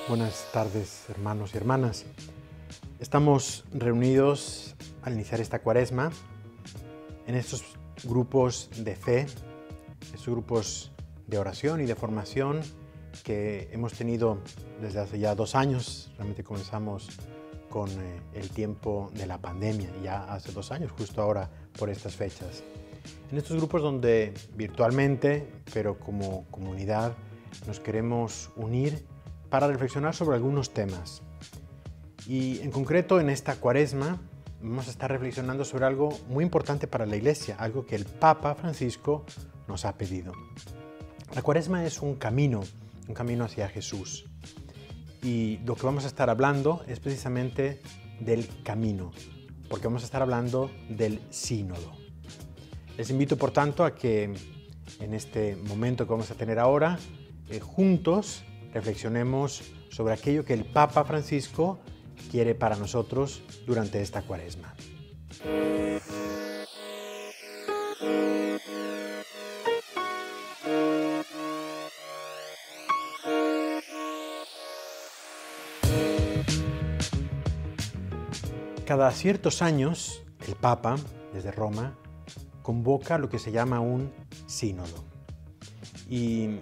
Buenas tardes, hermanos y hermanas. Estamos reunidos al iniciar esta cuaresma en estos grupos de fe, estos grupos de oración y de formación que hemos tenido desde hace ya 2 años. Realmente comenzamos con el tiempo de la pandemia, ya hace 2 años, justo ahora por estas fechas. En estos grupos donde virtualmente, pero como comunidad, nos queremos unir para reflexionar sobre algunos temas. Y en concreto en esta cuaresma vamos a estar reflexionando sobre algo muy importante para la Iglesia, algo que el Papa Francisco nos ha pedido. La cuaresma es un camino hacia Jesús. Y lo que vamos a estar hablando es precisamente del camino, porque vamos a estar hablando del sínodo. Les invito, por tanto, a que en este momento que vamos a tener ahora, juntos reflexionemos sobre aquello que el Papa Francisco quiere para nosotros durante esta cuaresma. Cada ciertos años, el Papa, desde Roma, convoca lo que se llama un sínodo. Y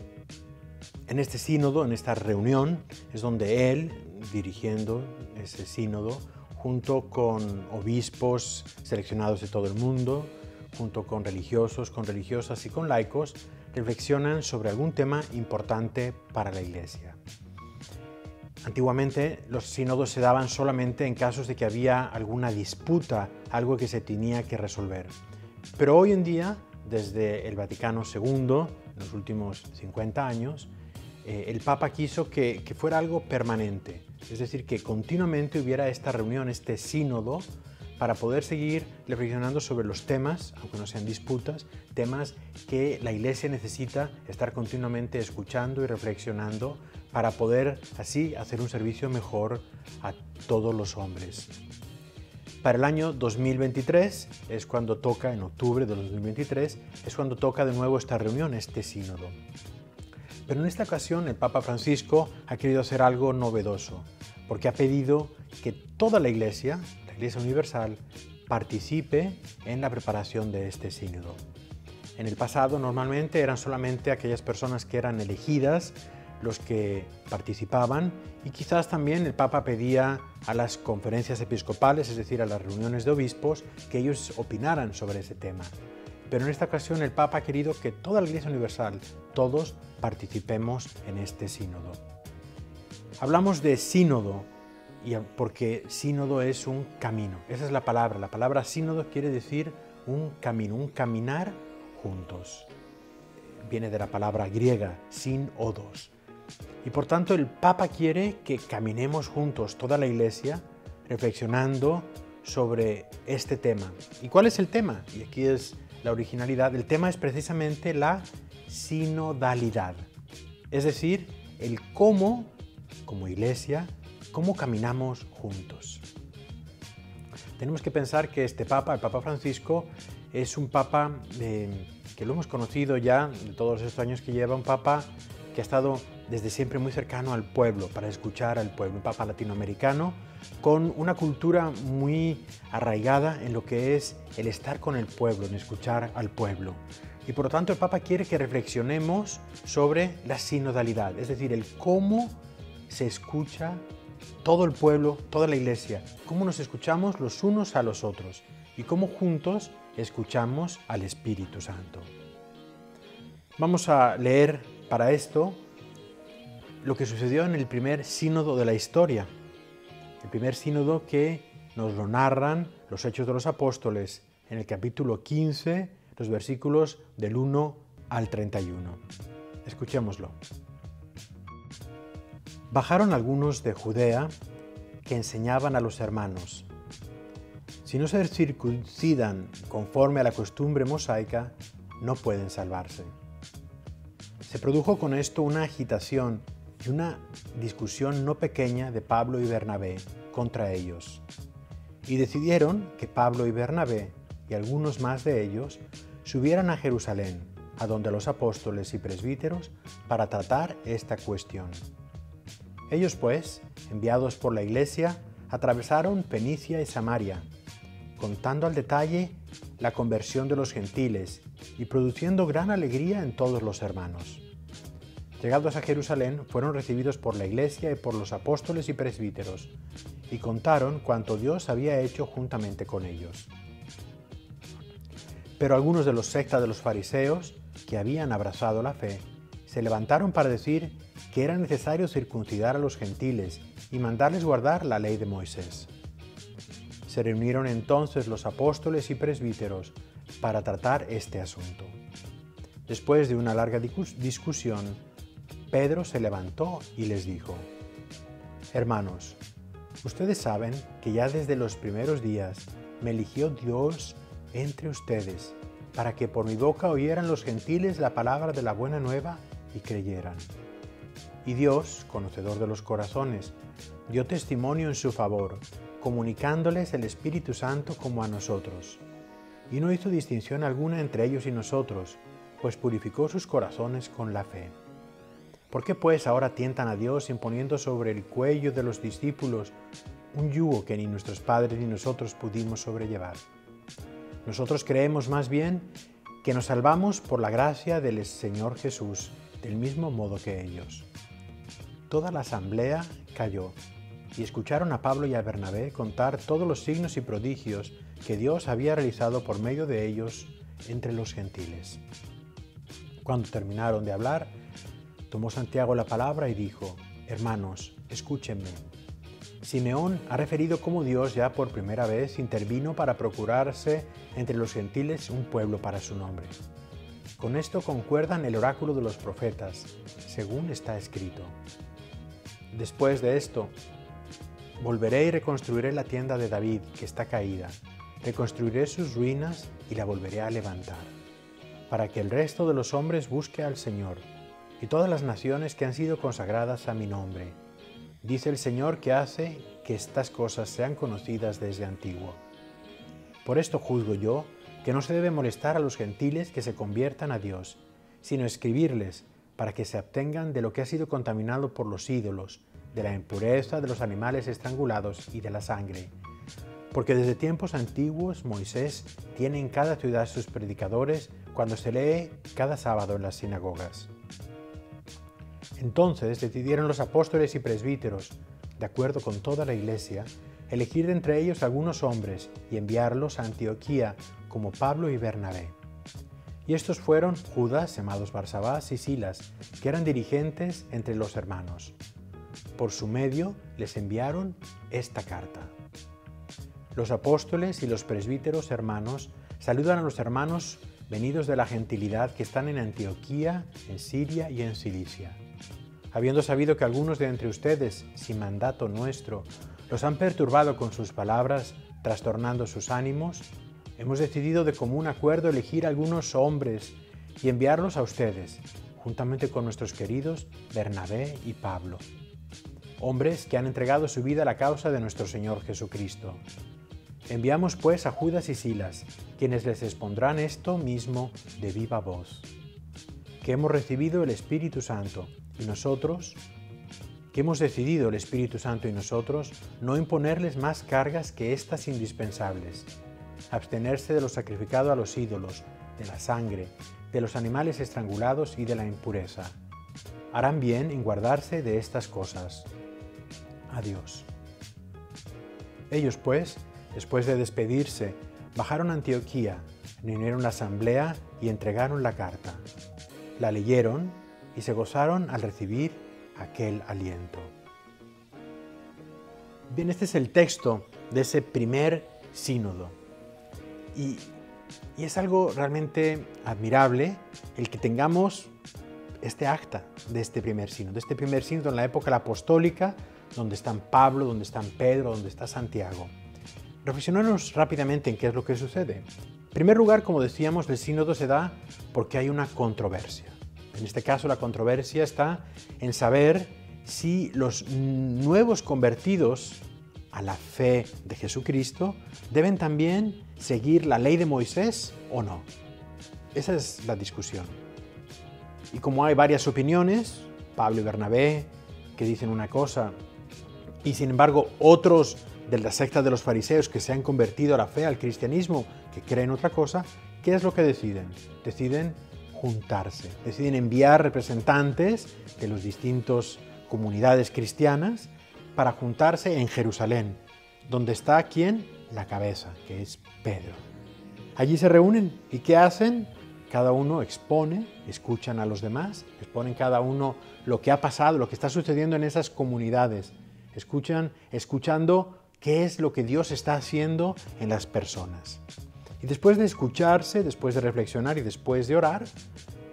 en este sínodo, en esta reunión, es donde él, dirigiendo ese sínodo, junto con obispos seleccionados de todo el mundo, junto con religiosos, con religiosas y con laicos, reflexionan sobre algún tema importante para la Iglesia. Antiguamente los sínodos se daban solamente en casos de que había alguna disputa, algo que se tenía que resolver. Pero hoy en día, desde el Vaticano II, en los últimos 50 años, el Papa quiso que fuera algo permanente, es decir, que continuamente hubiera esta reunión, este sínodo, para poder seguir reflexionando sobre los temas, aunque no sean disputas, temas que la Iglesia necesita estar continuamente escuchando y reflexionando para poder así hacer un servicio mejor a todos los hombres. Para el año 2023 es cuando toca, en octubre de 2023, es cuando toca de nuevo esta reunión, este sínodo. Pero en esta ocasión el Papa Francisco ha querido hacer algo novedoso, porque ha pedido que toda la Iglesia Universal, participe en la preparación de este sínodo. En el pasado normalmente eran solamente aquellas personas que eran elegidas los que participaban, y quizás también el Papa pedía a las conferencias episcopales, es decir, a las reuniones de obispos, que ellos opinaran sobre ese tema. Pero en esta ocasión el Papa ha querido que toda la Iglesia Universal, todos, participemos en este sínodo. Hablamos de sínodo porque sínodo es un camino. Esa es la palabra sínodo quiere decir un camino, un caminar juntos. Viene de la palabra griega, sin-odos. Y por tanto el Papa quiere que caminemos juntos, toda la Iglesia, reflexionando sobre este tema. ¿Y cuál es el tema? Y aquí es la originalidad. El tema es precisamente la sinodalidad, es decir, el cómo, como Iglesia, cómo caminamos juntos. Tenemos que pensar que este Papa, el Papa Francisco, es un Papa que lo hemos conocido ya de todos estos años que lleva, un Papa que ha estado desde siempre muy cercano al pueblo, para escuchar al pueblo, un Papa latinoamericano con una cultura muy arraigada en lo que es el estar con el pueblo, en escuchar al pueblo. Y por lo tanto el Papa quiere que reflexionemos sobre la sinodalidad, es decir, el cómo se escucha todo el pueblo, toda la Iglesia, cómo nos escuchamos los unos a los otros y cómo juntos escuchamos al Espíritu Santo. Vamos a leer para esto lo que sucedió en el primer sínodo de la historia, el primer sínodo que nos lo narran los Hechos de los Apóstoles en el capítulo 15, los versículos del 1 al 31. Escuchémoslo. Bajaron algunos de Judea que enseñaban a los hermanos: si no se circuncidan conforme a la costumbre mosaica, no pueden salvarse. Se produjo con esto una agitación y una discusión no pequeña de Pablo y Bernabé contra ellos. Y decidieron que Pablo y Bernabé y algunos más de ellos subieran a Jerusalén, a donde los apóstoles y presbíteros, para tratar esta cuestión. Ellos pues, enviados por la iglesia, atravesaron Fenicia y Samaria, contando al detalle la conversión de los gentiles y produciendo gran alegría en todos los hermanos. Llegados a Jerusalén, fueron recibidos por la iglesia y por los apóstoles y presbíteros, y contaron cuanto Dios había hecho juntamente con ellos. Pero algunos de los sectas de los fariseos, que habían abrazado la fe, se levantaron para decir que era necesario circuncidar a los gentiles y mandarles guardar la ley de Moisés. Se reunieron entonces los apóstoles y presbíteros para tratar este asunto. Después de una larga discusión, Pedro se levantó y les dijo: Hermanos, ustedes saben que ya desde los primeros días me eligió Dios entre ustedes para que por mi boca oyeran los gentiles la palabra de la buena nueva y creyeran. Y Dios, conocedor de los corazones, dio testimonio en su favor, comunicándoles el Espíritu Santo como a nosotros. Y no hizo distinción alguna entre ellos y nosotros, pues purificó sus corazones con la fe. ¿Por qué pues ahora tientan a Dios imponiendo sobre el cuello de los discípulos un yugo que ni nuestros padres ni nosotros pudimos sobrellevar? Nosotros creemos más bien que nos salvamos por la gracia del Señor Jesús, del mismo modo que ellos. Toda la asamblea calló y escucharon a Pablo y a Bernabé contar todos los signos y prodigios que Dios había realizado por medio de ellos entre los gentiles. Cuando terminaron de hablar, tomó Santiago la palabra y dijo: Hermanos, escúchenme. Simeón ha referido cómo Dios ya por primera vez intervino para procurarse entre los gentiles un pueblo para su nombre. Con esto concuerdan el oráculo de los profetas, según está escrito. Después de esto, volveré y reconstruiré la tienda de David, que está caída. Reconstruiré sus ruinas y la volveré a levantar, para que el resto de los hombres busque al Señor, y todas las naciones que han sido consagradas a mi nombre. Dice el Señor que hace que estas cosas sean conocidas desde antiguo. Por esto juzgo yo que no se debe molestar a los gentiles que se conviertan a Dios, sino escribirles para que se abstengan de lo que ha sido contaminado por los ídolos, de la impureza de los animales estrangulados y de la sangre. Porque desde tiempos antiguos Moisés tiene en cada ciudad sus predicadores cuando se lee cada sábado en las sinagogas. Entonces decidieron los apóstoles y presbíteros, de acuerdo con toda la iglesia, elegir de entre ellos algunos hombres y enviarlos a Antioquía como Pablo y Bernabé. Y estos fueron Judas, llamados Barsabás, y Silas, que eran dirigentes entre los hermanos. Por su medio les enviaron esta carta. Los apóstoles y los presbíteros hermanos saludan a los hermanos venidos de la gentilidad que están en Antioquía, en Siria y en Cilicia. Habiendo sabido que algunos de entre ustedes, sin mandato nuestro, los han perturbado con sus palabras, trastornando sus ánimos, hemos decidido de común acuerdo elegir algunos hombres y enviarlos a ustedes, juntamente con nuestros queridos Bernabé y Pablo. Hombres que han entregado su vida a la causa de nuestro Señor Jesucristo. Enviamos pues a Judas y Silas, quienes les expondrán esto mismo de viva voz. Que hemos recibido el Espíritu Santo y nosotros, que hemos decidido el Espíritu Santo y nosotros, no imponerles más cargas que estas indispensables. Abstenerse de lo sacrificado a los ídolos, de la sangre, de los animales estrangulados y de la impureza. Harán bien en guardarse de estas cosas. Adiós. Ellos pues, después de despedirse, bajaron a Antioquía, reunieron la asamblea y entregaron la carta. La leyeron y se gozaron al recibir aquel aliento. Bien, este es el texto de ese primer sínodo. Y es algo realmente admirable el que tengamos este acta de este primer sínodo en la época apostólica, donde están Pablo, donde están Pedro, donde está Santiago. Reflexionemos rápidamente en qué es lo que sucede. En primer lugar, como decíamos, el sínodo se da porque hay una controversia. En este caso, la controversia está en saber si los nuevos convertidos a la fe de Jesucristo deben también seguir la ley de Moisés o no. Esa es la discusión. Y como hay varias opiniones, Pablo y Bernabé que dicen una cosa y sin embargo otros de la secta de los fariseos que se han convertido a la fe, al cristianismo, que creen otra cosa, ¿qué es lo que deciden? Deciden juntarse, deciden enviar representantes de las distintas comunidades cristianas para juntarse en Jerusalén, donde está ¿quién? La cabeza, que es Pedro. Allí se reúnen y ¿qué hacen? Cada uno expone, escuchan a los demás, exponen cada uno lo que ha pasado, lo que está sucediendo en esas comunidades, escuchando qué es lo que Dios está haciendo en las personas. Y después de escucharse, después de reflexionar y después de orar,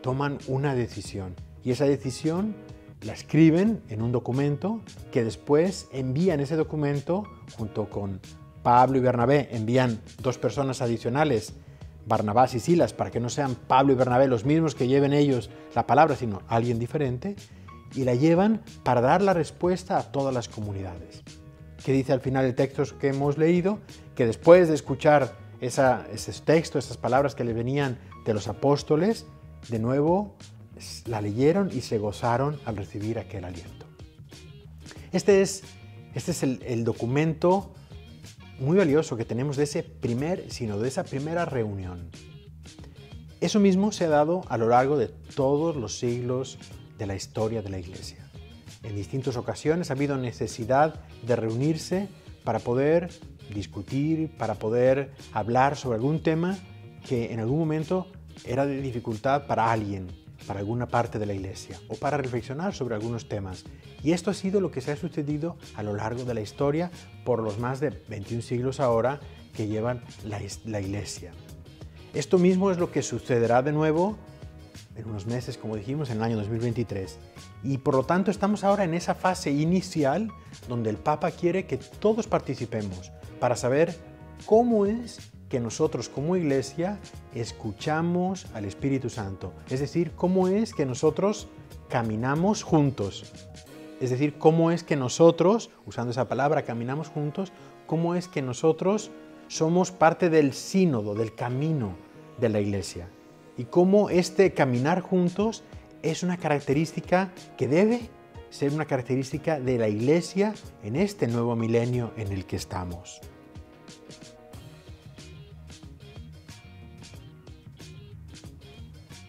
toman una decisión. Y esa decisión la escriben en un documento que después envían ese documento junto con Pablo y Bernabé. Envían 2 personas adicionales, Barnabás y Silas, para que no sean Pablo y Bernabé los mismos que lleven ellos la palabra, sino alguien diferente, y la llevan para dar la respuesta a todas las comunidades. Que dice al final el texto que hemos leído, que después de escuchar ese texto, esas palabras que le venían de los apóstoles, de nuevo la leyeron y se gozaron al recibir aquel aliento. Este es el documento muy valioso que tenemos de ese primer sínodo, de esa primera reunión. Eso mismo se ha dado a lo largo de todos los siglos de la historia de la Iglesia. En distintas ocasiones ha habido necesidad de reunirse para poder discutir, para poder hablar sobre algún tema que en algún momento era de dificultad para alguien, para alguna parte de la Iglesia, o para reflexionar sobre algunos temas. Y esto ha sido lo que se ha sucedido a lo largo de la historia por los más de 21 siglos ahora que llevan la Iglesia. Esto mismo es lo que sucederá de nuevo en unos meses, como dijimos, en el año 2023. Y por lo tanto estamos ahora en esa fase inicial donde el Papa quiere que todos participemos para saber cómo es que nosotros como Iglesia escuchamos al Espíritu Santo. Es decir, cómo es que nosotros caminamos juntos. Es decir, cómo es que nosotros, usando esa palabra, caminamos juntos, cómo es que nosotros somos parte del sínodo, del camino de la Iglesia. Y cómo este caminar juntos es una característica que debe ser una característica de la Iglesia en este nuevo milenio en el que estamos.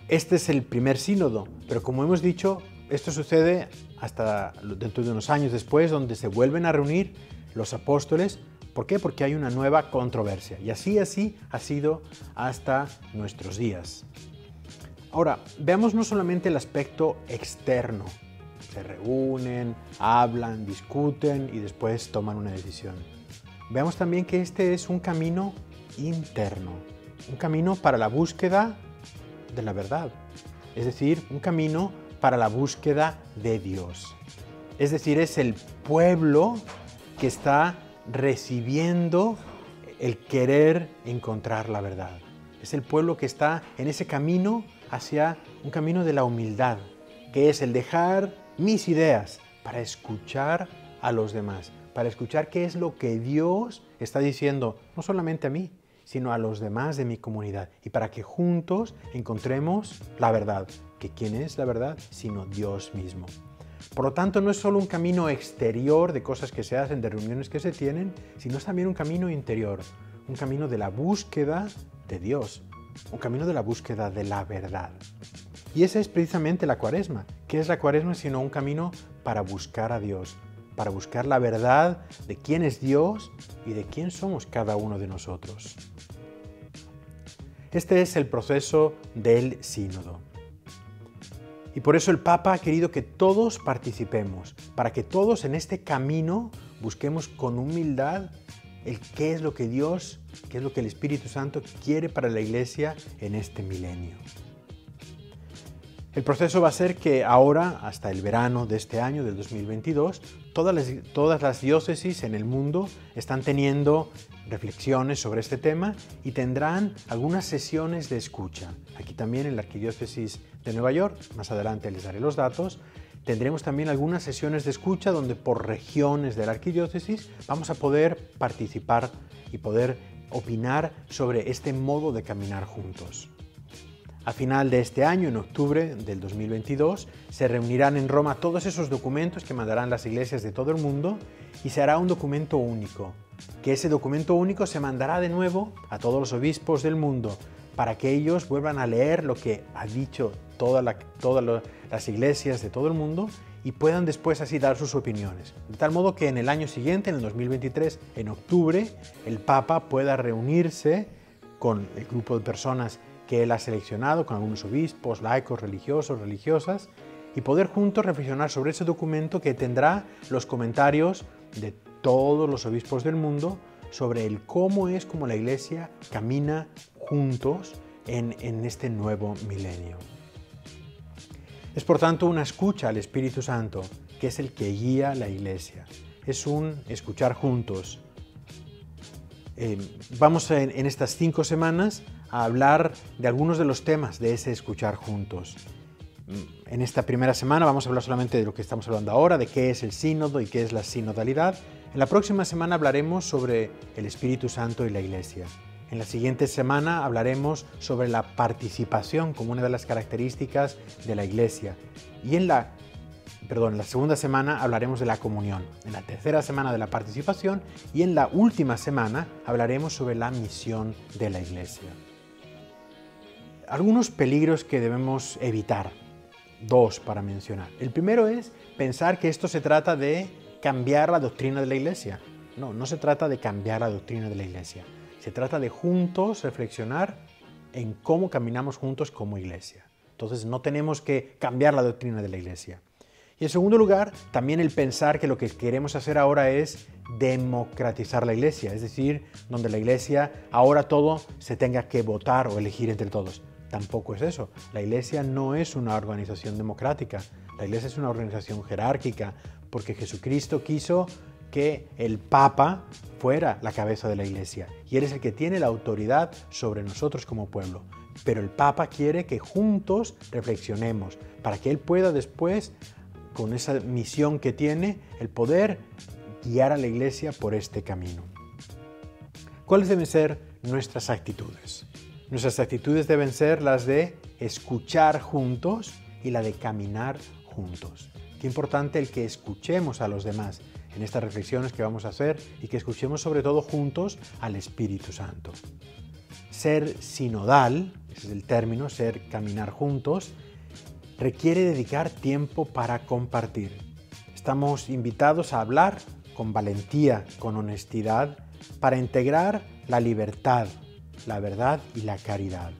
Este es el primer sínodo, pero como hemos dicho, esto sucede hasta dentro de unos años después, donde se vuelven a reunir los apóstoles. ¿Por qué? Porque hay una nueva controversia. Y así ha sido hasta nuestros días. Ahora, veamos no solamente el aspecto externo. Se reúnen, hablan, discuten y después toman una decisión. Veamos también que este es un camino interno, un camino para la búsqueda de la verdad. Es decir, un camino para la búsqueda de Dios. Es decir, es el pueblo que está recibiendo el querer encontrar la verdad. Es el pueblo que está en ese camino hacia un camino de la humildad, que es el dejar mis ideas para escuchar a los demás, para escuchar qué es lo que Dios está diciendo, no solamente a mí, sino a los demás de mi comunidad, y para que juntos encontremos la verdad, que ¿quién es la verdad? Sino Dios mismo. Por lo tanto, no es solo un camino exterior de cosas que se hacen, de reuniones que se tienen, sino es también un camino interior, un camino de la búsqueda de Dios, un camino de la búsqueda de la verdad. Y esa es precisamente la Cuaresma. ¿Qué es la Cuaresma sino un camino para buscar a Dios, para buscar la verdad de quién es Dios y de quién somos cada uno de nosotros? Este es el proceso del sínodo. Y por eso el Papa ha querido que todos participemos, para que todos en este camino busquemos con humildad el qué es lo que Dios, qué es lo que el Espíritu Santo quiere para la Iglesia en este milenio. El proceso va a ser que ahora, hasta el verano de este año, del 2022, todas las diócesis en el mundo están teniendo reflexiones sobre este tema y tendrán algunas sesiones de escucha. Aquí también en la Arquidiócesis de Nueva York, más adelante les daré los datos, tendremos también algunas sesiones de escucha donde por regiones de la Arquidiócesis vamos a poder participar y poder opinar sobre este modo de caminar juntos. A final de este año, en octubre del 2022, se reunirán en Roma todos esos documentos que mandarán las iglesias de todo el mundo y se hará un documento único, que ese documento único se mandará de nuevo a todos los obispos del mundo para que ellos vuelvan a leer lo que ha dicho todas las iglesias de todo el mundo y puedan después así dar sus opiniones. De tal modo que en el año siguiente, en el 2023, en octubre, el Papa pueda reunirse con el grupo de personas que él ha seleccionado, con algunos obispos, laicos, religiosos, religiosas, y poder juntos reflexionar sobre ese documento que tendrá los comentarios de todos los obispos del mundo sobre el cómo es como la Iglesia camina juntos en este nuevo milenio. Es por tanto una escucha al Espíritu Santo, que es el que guía la Iglesia. Es un escuchar juntos. Vamos en estas 5 semanas a hablar de algunos de los temas de ese escuchar juntos. En esta primera semana vamos a hablar solamente de lo que estamos hablando ahora, de qué es el sínodo y qué es la sinodalidad. En la próxima semana hablaremos sobre el Espíritu Santo y la Iglesia. En la siguiente semana hablaremos sobre la participación como una de las características de la Iglesia. Y en la segunda semana hablaremos de la comunión. En la tercera semana de la participación y en la última semana hablaremos sobre la misión de la Iglesia. Algunos peligros que debemos evitar. 2 para mencionar. El primero es pensar que esto se trata de cambiar la doctrina de la Iglesia. No se trata de cambiar la doctrina de la Iglesia. Se trata de juntos reflexionar en cómo caminamos juntos como Iglesia. Entonces no tenemos que cambiar la doctrina de la Iglesia. Y en segundo lugar, también el pensar que lo que queremos hacer ahora es democratizar la Iglesia, es decir, donde la Iglesia ahora todo se tenga que votar o elegir entre todos. Tampoco es eso. La Iglesia no es una organización democrática. La Iglesia es una organización jerárquica porque Jesucristo quiso que el Papa fuera la cabeza de la Iglesia y Él es el que tiene la autoridad sobre nosotros como pueblo. Pero el Papa quiere que juntos reflexionemos para que Él pueda después, con esa misión que tiene, el poder guiar a la Iglesia por este camino. ¿Cuáles deben ser nuestras actitudes? Nuestras actitudes deben ser las de escuchar juntos y la de caminar juntos. Qué importante el que escuchemos a los demás en estas reflexiones que vamos a hacer y que escuchemos sobre todo juntos al Espíritu Santo. Ser sinodal, ese es el término, caminar juntos, requiere dedicar tiempo para compartir. Estamos invitados a hablar con valentía, con honestidad, para integrar la libertad, la verdad y la caridad.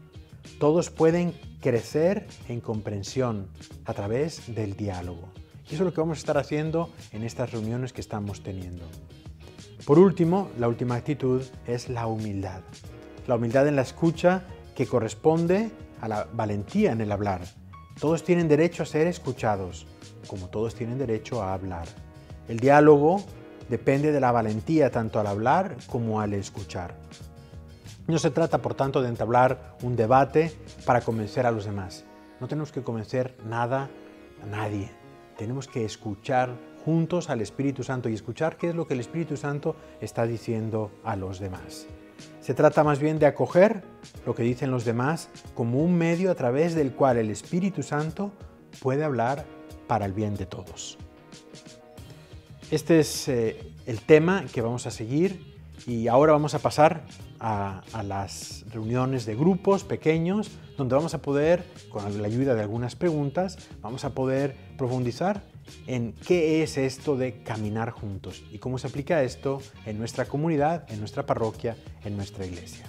Todos pueden crecer en comprensión a través del diálogo. Y eso es lo que vamos a estar haciendo en estas reuniones que estamos teniendo. Por último, la última actitud es la humildad. La humildad en la escucha que corresponde a la valentía en el hablar. Todos tienen derecho a ser escuchados, como todos tienen derecho a hablar. El diálogo depende de la valentía tanto al hablar como al escuchar. No se trata, por tanto, de entablar un debate para convencer a los demás. No tenemos que convencer a nadie. Tenemos que escuchar juntos al Espíritu Santo y escuchar qué es lo que el Espíritu Santo está diciendo a los demás. Se trata más bien de acoger lo que dicen los demás como un medio a través del cual el Espíritu Santo puede hablar para el bien de todos. Este es el tema que vamos a seguir y ahora vamos a pasar a las reuniones de grupos pequeños donde vamos a poder, con la ayuda de algunas preguntas, vamos a poder profundizar en qué es esto de caminar juntos y cómo se aplica esto en nuestra comunidad, en nuestra parroquia, en nuestra iglesia.